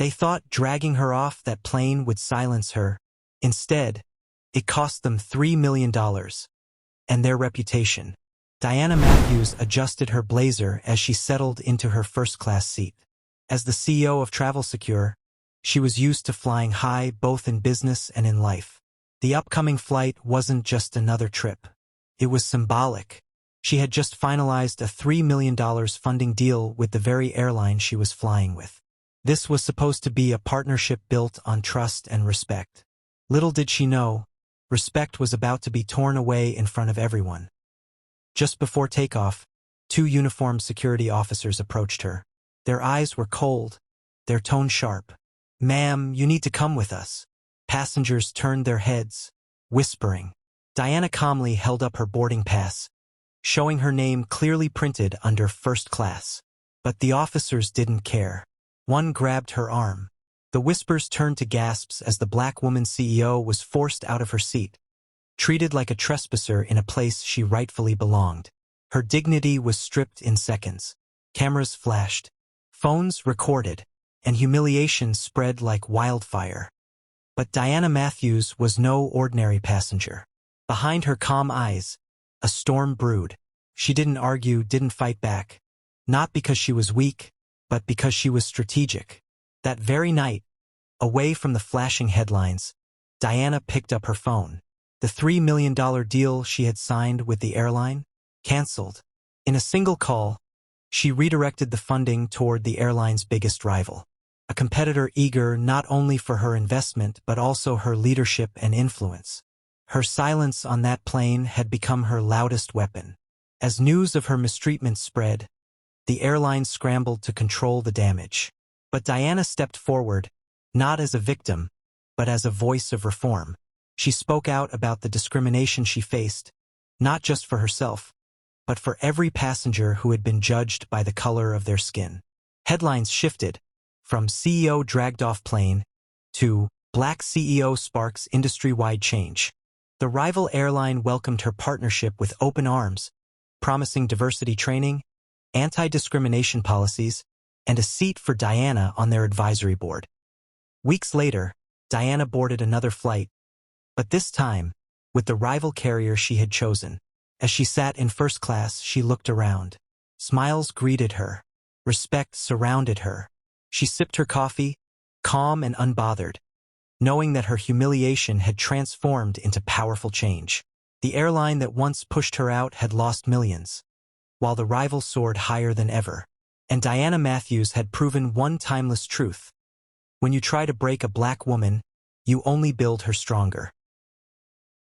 They thought dragging her off that plane would silence her. Instead, it cost them $3 million. And their reputation. Diana Matthews adjusted her blazer as she settled into her first-class seat. As the CEO of TravelSecure, she was used to flying high both in business and in life. The upcoming flight wasn't just another trip. It was symbolic. She had just finalized a $3 million funding deal with the very airline she was flying with. This was supposed to be a partnership built on trust and respect. Little did she know, respect was about to be torn away in front of everyone. Just before takeoff, 2 uniformed security officers approached her. Their eyes were cold, their tone sharp. "Ma'am, you need to come with us." Passengers turned their heads, whispering. Diana calmly held up her boarding pass, showing her name clearly printed under first class. But the officers didn't care. One grabbed her arm. The whispers turned to gasps as the black woman CEO was forced out of her seat, treated like a trespasser in a place she rightfully belonged. Her dignity was stripped in seconds. Cameras flashed, phones recorded, and humiliation spread like wildfire. But Diana Matthews was no ordinary passenger. Behind her calm eyes, a storm brewed. She didn't argue, didn't fight back. Not because she was weak, but because she was strategic. That very night, away from the flashing headlines, Diana picked up her phone. The $3 million deal she had signed with the airline? Cancelled. In a single call, she redirected the funding toward the airline's biggest rival. A competitor eager not only for her investment but also her leadership and influence. Her silence on that plane had become her loudest weapon. As news of her mistreatment spread, the airline scrambled to control the damage. But Diana stepped forward, not as a victim, but as a voice of reform. She spoke out about the discrimination she faced, not just for herself, but for every passenger who had been judged by the color of their skin. Headlines shifted, from CEO dragged off plane to Black CEO sparks industry-wide change. The rival airline welcomed her partnership with open arms, promising diversity training, anti-discrimination policies, and a seat for Diana on their advisory board. Weeks later, Diana boarded another flight, but this time, with the rival carrier she had chosen. As she sat in first class, she looked around. Smiles greeted her. Respect surrounded her. She sipped her coffee, calm and unbothered, knowing that her humiliation had transformed into powerful change. The airline that once pushed her out had lost millions, while the rival soared higher than ever. And Diana Matthews had proven one timeless truth. When you try to break a black woman, you only build her stronger.